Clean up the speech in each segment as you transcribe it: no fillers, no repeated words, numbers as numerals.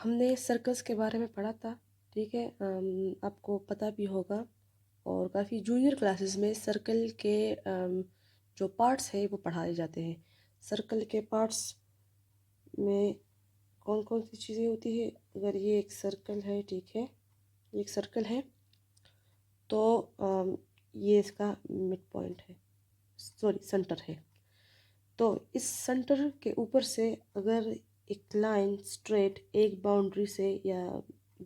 हमने सर्कल्स के बारे में पढ़ा था, ठीक है। आपको पता भी होगा। और काफ़ी जूनियर क्लासेस में सर्कल के जो पार्ट्स हैं वो पढ़ाए जाते हैं। सर्कल के पार्ट्स में कौन कौन सी चीज़ें होती है। अगर ये एक सर्कल है, ठीक है, ये एक सर्कल है, तो ये इसका मिड पॉइंट है, सॉरी सेंटर है। तो इस सेंटर के ऊपर से अगर एक लाइन स्ट्रेट एक बाउंड्री से या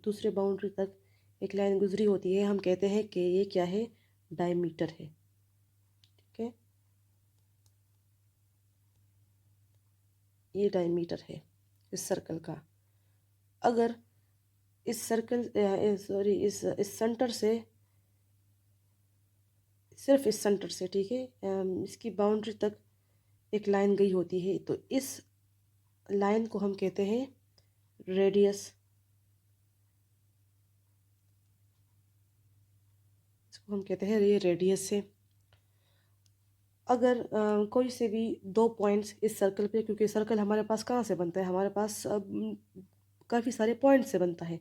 दूसरे बाउंड्री तक एक लाइन गुजरी होती है, हम कहते हैं कि ये क्या है, डायमीटर है, ठीक है। ये डायमीटर है इस सर्कल का। अगर इस सर्कल सॉरी इस सेंटर से, सिर्फ इस सेंटर से, ठीक है, इसकी बाउंड्री तक एक लाइन गई होती है, तो इस लाइन को हम कहते हैं रेडियस। इसको हम कहते हैं ये रेडियस है। अगर कोई से भी दो पॉइंट्स इस सर्कल पे, क्योंकि सर्कल हमारे पास कहाँ से बनता है, हमारे पास काफ़ी सारे पॉइंट से बनता है।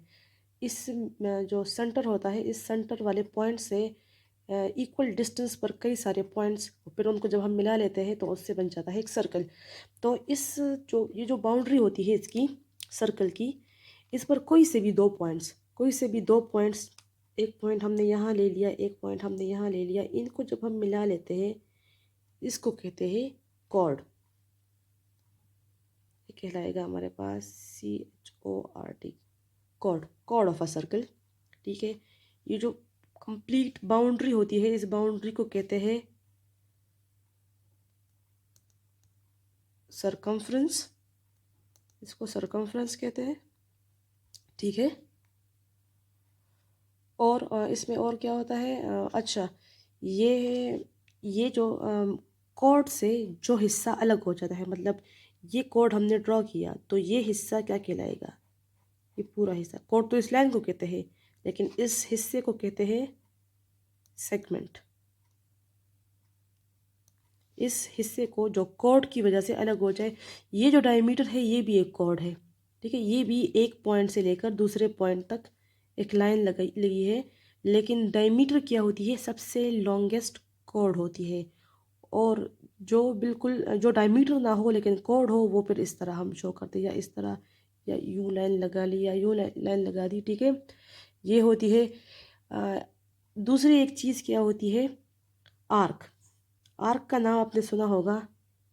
इस जो सेंटर होता है, इस सेंटर वाले पॉइंट से इक्वल डिस्टेंस पर कई सारे पॉइंट्स, फिर उनको जब हम मिला लेते हैं तो उससे बन जाता है एक सर्कल। तो इस जो ये जो बाउंड्री होती है इसकी, सर्कल की, इस पर कोई से भी दो पॉइंट्स, कोई से भी दो पॉइंट्स, एक पॉइंट हमने यहाँ ले लिया, एक पॉइंट हमने यहाँ ले लिया, इनको जब हम मिला लेते हैं इसको कहते हैं कॉर्ड। ये कहलाएगा हमारे पास CHORD, chord, chord of a circle, ठीक है। ये जो कंप्लीट बाउंड्री होती है, इस बाउंड्री को कहते हैं सरकमफ्रेंस, इसको सरकमफ्रेंस कहते हैं, ठीक है। और इसमें और क्या होता है, अच्छा, ये जो कॉर्ड से जो हिस्सा अलग हो जाता है, मतलब ये कॉर्ड हमने ड्रॉ किया तो ये हिस्सा क्या कहलाएगा, ये पूरा हिस्सा। कॉर्ड तो इस लाइन को कहते हैं, लेकिन इस हिस्से को कहते हैं सेगमेंट। इस हिस्से को जो कॉर्ड की वजह से अलग हो जाए, ये जो डायमीटर है ये भी एक कॉर्ड है, ठीक है। ये भी एक पॉइंट से लेकर दूसरे पॉइंट तक एक लाइन लगी है, लेकिन डायमीटर क्या होती है, सबसे लॉन्गेस्ट कॉर्ड होती है। और जो बिल्कुल जो डायमीटर ना हो लेकिन कॉर्ड हो, वो फिर इस तरह हम शो करते हैं, या इस तरह, या यूँ लाइन लगा ली, या यूँ लाइन लगा दी, ठीक है। ये होती है। दूसरी एक चीज़ क्या होती है, आर्क। आर्क का नाम आपने सुना होगा।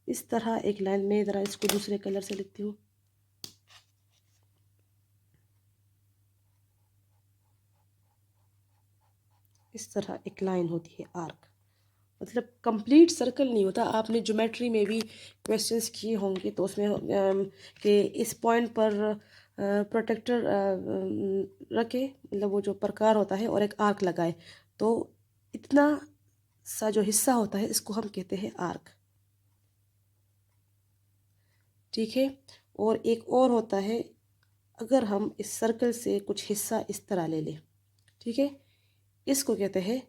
इस तरह एक लाइन में, ज़रा इसको दूसरे कलर से लिखती हूँ। इस तरह एक लाइन होती है आर्क, मतलब कंप्लीट सर्कल नहीं होता। आपने ज्योमेट्री में भी क्वेश्चंस किए होंगे, तो उसमें कि इस पॉइंट पर प्रोटेक्टर रखे, मतलब वो जो प्रकार होता है, और एक आर्क लगाए, तो इतना सा जो हिस्सा होता है इसको हम कहते हैं आर्क, ठीक है। और एक और होता है, अगर हम इस सर्कल से कुछ हिस्सा इस तरह ले लें, ठीक है, इसको कहते हैं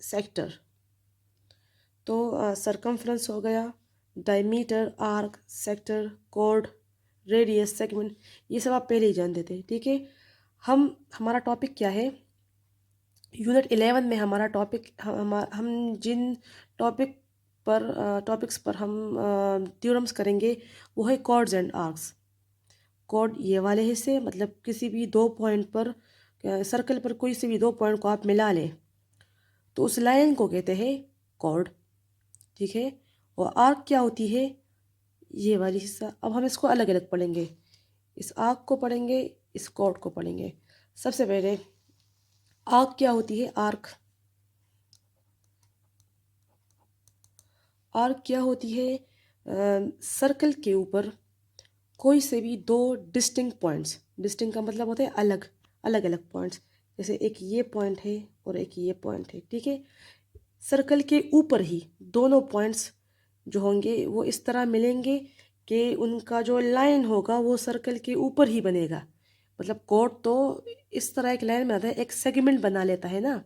सेक्टर। तो सरकमफ्रेंस हो गया, diameter, arc, sector, chord, radius, segment, ये सब आप पहले ही जान देते हैं, ठीक है। हमारा टॉपिक क्या है, यूनिट 11 में हमारा टॉपिक, हम जिन टॉपिक्स पर हम थ्योरम्स करेंगे वो है कॉर्ड्स एंड आर्क्स। कॉर्ड ये वाले हिस्से, मतलब किसी भी दो पॉइंट पर, सर्कल पर कोई से भी दो पॉइंट को आप मिला लें तो उस लाइन को कहते हैं कॉर्ड, ठीक है। और आर्क क्या होती है, ये वाली हिस्सा। अब हम इसको अलग अलग पढ़ेंगे, इस आर्क को पढ़ेंगे, इस कॉर्ड को पढ़ेंगे। सबसे पहले आर्क क्या होती है, आर्क, आर्क क्या होती है, सर्कल के ऊपर कोई से भी दो डिस्टिंक्ट पॉइंट्स, डिस्टिंक्ट का मतलब होता है अलग, अलग अलग पॉइंट्स, जैसे एक ये पॉइंट है और एक ये पॉइंट है, ठीक है। सर्कल के ऊपर ही दोनों पॉइंट्स जो होंगे वो इस तरह मिलेंगे कि उनका जो लाइन होगा वो सर्कल के ऊपर ही बनेगा। मतलब कोड तो इस तरह एक लाइन बनाता है, एक सेगमेंट बना लेता है ना,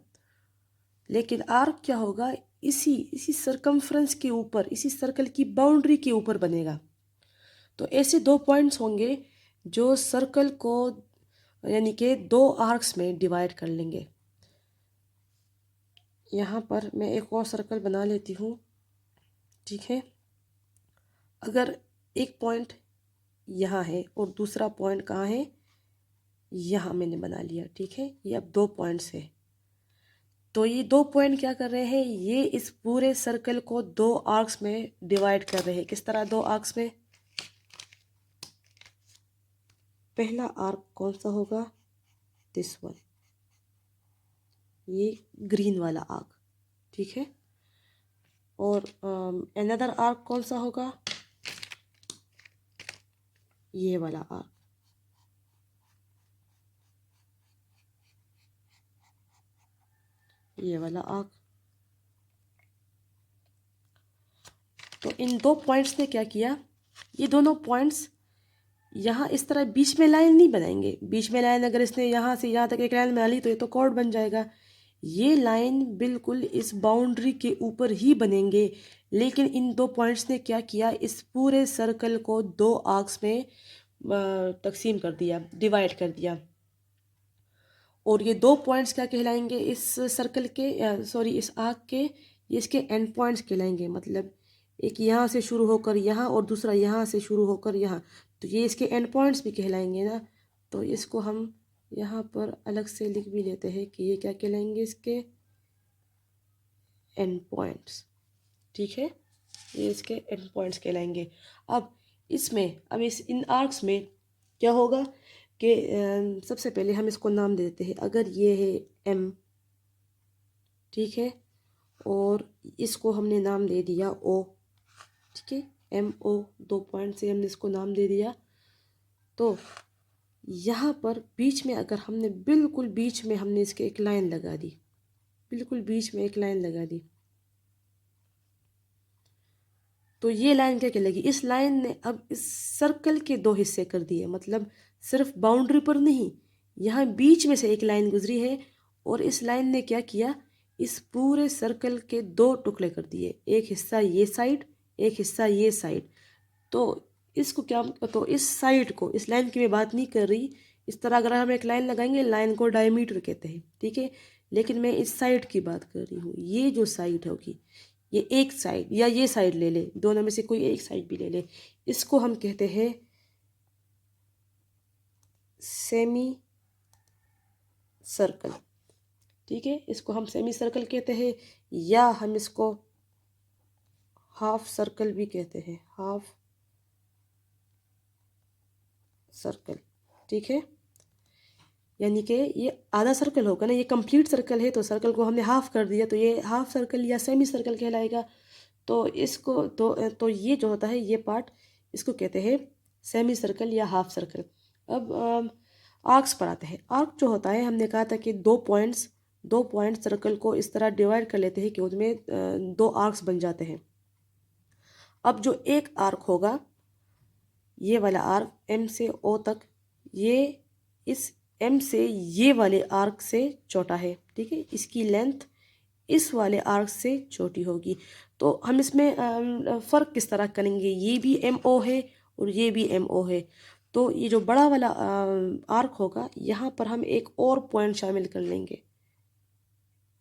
लेकिन आर्क क्या होगा, इसी इसी सरकमफ्रेंस के ऊपर, इसी सर्कल की बाउंड्री के ऊपर बनेगा। तो ऐसे दो पॉइंट्स होंगे जो सर्कल को यानी कि 2 आर्क्स में डिवाइड कर लेंगे। यहाँ पर मैं एक और सर्कल बना लेती हूँ, ठीक है। अगर एक पॉइंट यहाँ है और दूसरा पॉइंट कहाँ है, यहाँ मैंने बना लिया, ठीक है। ये अब 2 पॉइंट्स है, तो ये 2 पॉइंट क्या कर रहे हैं, ये इस पूरे सर्कल को 2 आर्क्स में डिवाइड कर रहे हैं। किस तरह 2 आर्क्स में? पहला आर्क कौन सा होगा? दिस वन, ये ग्रीन वाला आर्क, ठीक है। और अनदर आर्क कौन सा होगा? ये वाला आर्क, ये वाला आर्क। तो इन 2 पॉइंट्स ने क्या किया, ये दोनों पॉइंट्स यहाँ इस तरह बीच में लाइन नहीं बनाएंगे। बीच में लाइन अगर इसने यहाँ से यहाँ तक एक लाइन बना ली तो ये तो कॉर्ड बन जाएगा। ये लाइन बिल्कुल इस बाउंड्री के ऊपर ही बनेंगे, लेकिन इन 2 पॉइंट्स ने क्या किया, इस पूरे सर्कल को 2 आर्क्स में तकसीम कर दिया, डिवाइड कर दिया। और ये 2 पॉइंट्स क्या कहलाएंगे इस सर्कल के, सॉरी इस आर्क के, ये इसके एंड पॉइंट्स कहलाएंगे। मतलब एक यहाँ से शुरू होकर यहाँ और दूसरा यहाँ से शुरू होकर यहाँ, तो ये इसके एंड पॉइंट्स भी कहलाएंगे ना। तो इसको हम यहाँ पर अलग से लिख भी लेते हैं कि ये क्या कहलाएंगे, इसके एंड पॉइंट्स, ठीक है। ये इसके एंड पॉइंट्स कहलाएंगे। अब इसमें, अब इस इन आर्क्स में क्या होगा कि सबसे पहले हम इसको नाम देते हैं। अगर ये है एम, ठीक है, और इसको हमने नाम दे दिया ओ, ठीक है, एम ओ, 2 पॉइंट से हमने इसको नाम दे दिया। तो यहाँ पर बीच में अगर हमने बिल्कुल बीच में हमने इसके एक लाइन लगा दी, बिल्कुल बीच में एक लाइन लगा दी, तो ये लाइन क्या कहलाएगी, इस लाइन ने अब इस सर्कल के 2 हिस्से कर दिए। मतलब सिर्फ बाउंड्री पर नहीं, यहाँ बीच में से एक लाइन गुजरी है और इस लाइन ने क्या किया, इस पूरे सर्कल के 2 टुकड़े कर दिए। एक हिस्सा ये साइड, एक हिस्सा ये साइड। तो इसको क्या, तो इस साइड को, इस लाइन की मैं बात नहीं कर रही। इस तरह अगर हम एक लाइन लगाएंगे, लाइन को डायमीटर कहते हैं, ठीक है। लेकिन मैं इस साइड की बात कर रही हूँ। ये जो साइड होगी, ये एक साइड या ये साइड ले ले, दोनों में से कोई एक साइड भी ले ले, इसको हम कहते हैं सेमी सर्कल, ठीक है। इसको हम सेमी सर्कल कहते हैं, या हम इसको हाफ सर्कल भी कहते हैं, हाफ सर्कल, ठीक है। यानी कि ये आधा सर्कल होगा ना, ये कंप्लीट सर्कल है तो सर्कल को हमने हाफ कर दिया, तो ये हाफ सर्कल या सेमी सर्कल कहलाएगा। तो इसको तो ये जो होता है, ये पार्ट, इसको कहते हैं सेमी सर्कल या हाफ सर्कल। अब आर्क्स पर आते हैं। आर्क जो होता है, हमने कहा था कि 2 पॉइंट्स सर्कल को इस तरह डिवाइड कर लेते हैं कि उसमें 2 आर्क्स बन जाते हैं। अब जो एक आर्क होगा, ये वाला आर्क एम से ओ तक, ये इस एम से ये वाले आर्क से छोटा है, ठीक है। इसकी लेंथ इस वाले आर्क से छोटी होगी। तो हम इसमें फ़र्क किस तरह करेंगे, ये भी एम ओ है और ये भी एम ओ है। तो ये जो बड़ा वाला आर्क होगा, यहाँ पर हम एक और पॉइंट शामिल कर लेंगे,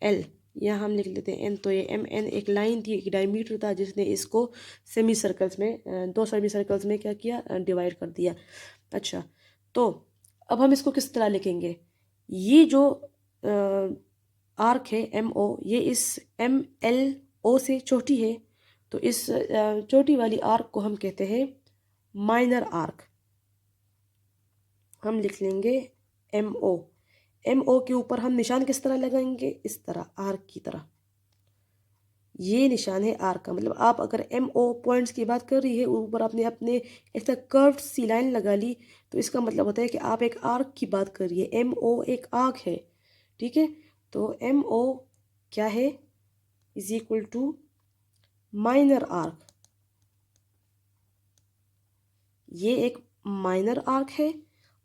एल। यहाँ हम लिख लेते हैं एन। तो ये एम एन एक लाइन थी, एक डायमीटर था, जिसने इसको सेमी सर्कल्स में, 2 सेमी सर्कल्स में क्या किया, डिवाइड कर दिया। अच्छा, तो अब हम इसको किस तरह लिखेंगे, ये जो आर्क है एम ओ, ये इस एम एल ओ से छोटी है, तो इस छोटी वाली आर्क को हम कहते हैं माइनर आर्क। हम लिख लेंगे एम ओ। एम ओ के ऊपर हम निशान किस तरह लगाएंगे, इस तरह, आर्क की तरह। ये निशान है आर्क का। मतलब आप अगर एम ओ पॉइंट्स की बात कर रही है, ऊपर आपने अपने ऐसा कर्व्ड सी लाइन लगा ली, तो इसका मतलब होता है कि आप एक आर्क की बात कर रही है। एम ओ एक आर्क है, ठीक है। तो एम ओ क्या है, is equal to minor arc. ये एक माइनर आर्क है।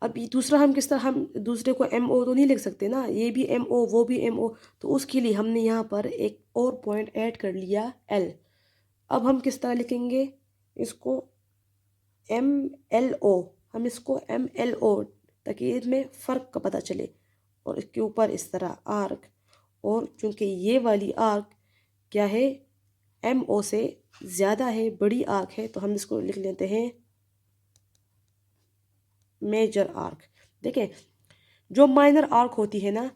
अब ये दूसरा हम किस तरह, हम दूसरे को एम ओ तो नहीं लिख सकते ना, ये भी एम ओ वो भी एम ओ, तो उसके लिए हमने यहाँ पर एक और पॉइंट ऐड कर लिया, एल। अब हम किस तरह लिखेंगे इसको, एम एल ओ। हम इसको MLO, ताकि इसमें फ़र्क का पता चले, और इसके ऊपर इस तरह आर्क, और चूंकि ये वाली आर्क क्या है, MO से ज़्यादा है, बड़ी आर्क है, तो हम इसको लिख लेते हैं मेजर आर्क। देखें, जो माइनर आर्क होती है ना,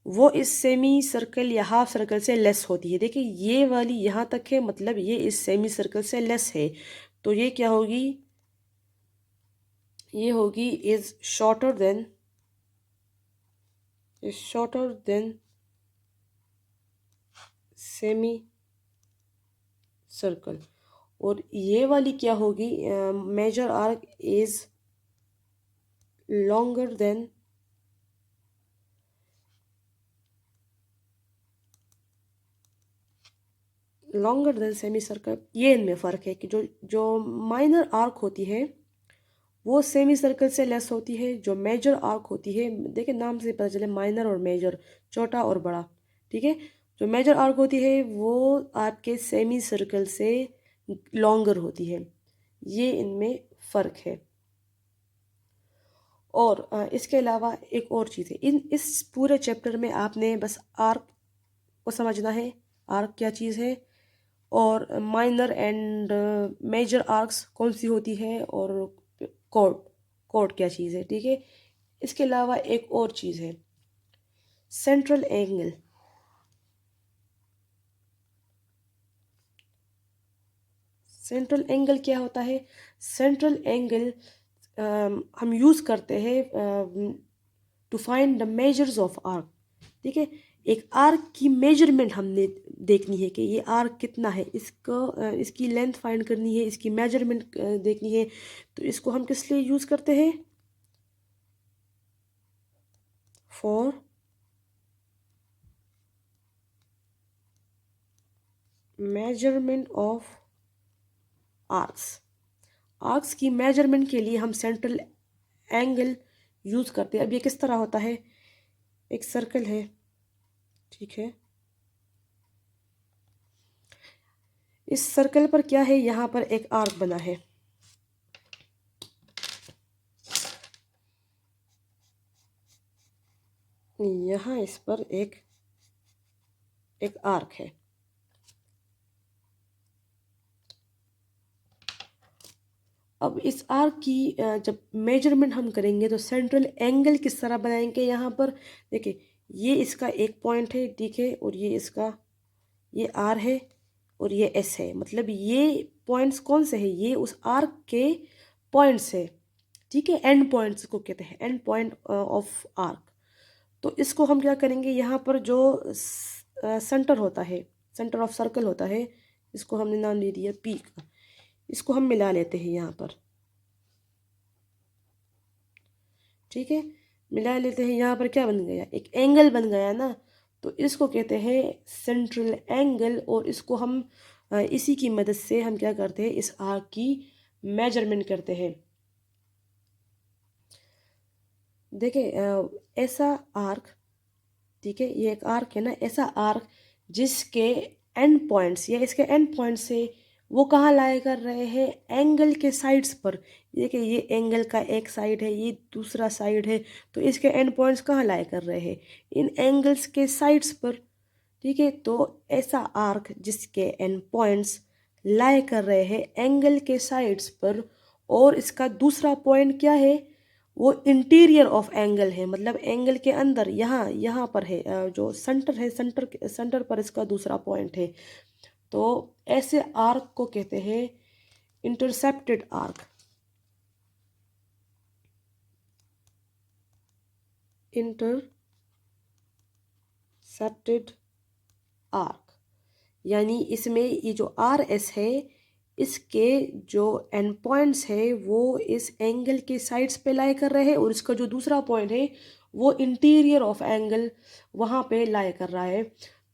वो इस सेमी सर्कल या हाफ सर्कल से लेस होती है। देखिए ये वाली यहाँ तक है, मतलब ये इस सेमी सर्कल से लेस है, तो ये क्या होगी, ये होगी is shorter than semicircle. और ये वाली क्या होगी, major arc is longer than semicircle. ये इनमें फ़र्क है कि जो जो माइनर आर्क होती है वो सेमी सर्कल से लेस होती है, जो मेजर आर्क होती है, देखिए नाम से पता चले माइनर और मेजर, छोटा और बड़ा, ठीक है। जो मेजर आर्क होती है वो आपके सेमी सर्कल से लॉन्गर होती है, ये इनमें फ़र्क है। और इसके अलावा एक और चीज़ है, इस पूरे चैप्टर में आपने बस आर्क को समझना है, आर्क क्या चीज़ है, और माइनर एंड मेजर आर्क्स कौन सी होती है, और कॉर्ड कॉर्ड क्या चीज़ है, ठीक है। इसके अलावा एक और चीज़ है, सेंट्रल एंगल। सेंट्रल एंगल क्या होता है, सेंट्रल एंगल हम यूज़ करते हैं to find the measures of arc, ठीक है। एक आर्क की मेजरमेंट हमने देखनी है कि ये आर्क कितना है, इसकी लेंथ फाइंड करनी है, इसकी मेजरमेंट देखनी है, तो इसको हम किस लिए यूज़ करते हैं, for measurement of arcs. Arcs की मेजरमेंट के लिए हम सेंट्रल एंगल यूज़ करते हैं। अब ये किस तरह होता है, एक सर्कल है, ठीक है, इस सर्कल पर क्या है, यहाँ पर एक आर्क बना है, यहाँ इस पर एक आर्क है। अब इस आर्क की जब मेजरमेंट हम करेंगे तो सेंट्रल एंगल किस तरह बनाएंगे, यहाँ पर देखिए ये इसका एक पॉइंट है, ठीक है, और ये इसका, ये आर है और ये एस है, मतलब ये पॉइंट्स कौन से हैं, ये उस आर्क के पॉइंट्स है, ठीक है, एंड पॉइंट्स को कहते हैं, एंड पॉइंट ऑफ आर्क। तो इसको हम क्या करेंगे, यहाँ पर जो सेंटर होता है, सेंटर ऑफ सर्कल होता है, इसको हमने नाम दे दिया पी का, इसको हम मिला लेते हैं यहाँ पर, ठीक है, मिला लेते हैं। यहाँ पर क्या बन गया, एक एंगल बन गया ना, तो इसको कहते हैं सेंट्रल एंगल, और इसको हम इसी की मदद से हम क्या करते हैं, इस आर्क की मेजरमेंट करते हैं। देखिए ऐसा आर्क, ठीक है, ये एक आर्क है ना, ऐसा आर्क जिसके एंड पॉइंट्स या इसके एंड पॉइंट से वो कहाँ लाया कर रहे हैं, एंगल के साइड्स पर। देखिए ये एंगल का एक साइड है, ये दूसरा साइड है, तो इसके एंड पॉइंट्स कहाँ लाया कर रहे हैं, इन एंगल्स के साइड्स पर, ठीक है। तो ऐसा आर्क जिसके एंड पॉइंट्स लाया कर रहे हैं एंगल के साइड्स पर, और इसका दूसरा पॉइंट क्या है, वो इंटीरियर ऑफ एंगल है, मतलब एंगल के अंदर, यहाँ यहाँ पर है, जो सेंटर है, सेंटर पर इसका दूसरा पॉइंट है, तो ऐसे आर्क को कहते हैं इंटरसेप्टेड आर्क। इंटरसेप्टेड आर्क यानी इसमें ये जो आर एस है, इसके जो एंड पॉइंट्स है वो इस एंगल के साइड्स पे लाई कर रहे हैं, और इसका जो दूसरा पॉइंट है वो इंटीरियर ऑफ एंगल वहाँ पे लाई कर रहा है।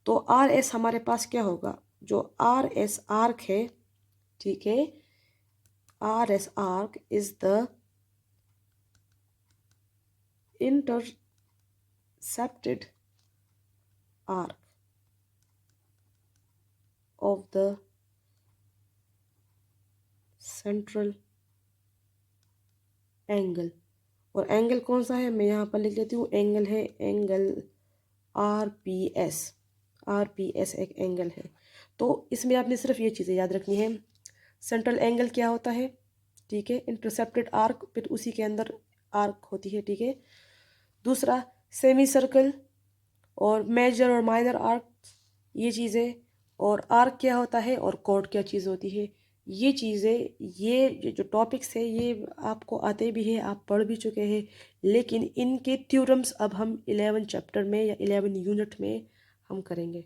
तो आर एस हमारे पास क्या होगा, जो आर एस आर्क है, ठीक है, R S arc is the intercepted arc of the central angle. और एंगल कौन सा है, मैं यहाँ पर लिख लेती हूँ, एंगल है एंगल RPS। RPS एक एंगल है। तो इसमें आपने सिर्फ ये चीज़ें याद रखनी है। सेंट्रल एंगल क्या होता है, ठीक है, इंटरसेप्टेड आर्क, फिर उसी के अंदर आर्क होती है, ठीक है। दूसरा सेमी सर्कल और मेजर और माइनर आर्क, ये चीज़ें। और आर्क क्या होता है और कॉर्ड क्या चीज़ होती है, ये चीज़ें, ये जो टॉपिक्स है ये आपको आते भी हैं, आप पढ़ भी चुके हैं, लेकिन इनके थ्योरम्स अब हम 11 चैप्टर में या 11 यूनिट में हम करेंगे।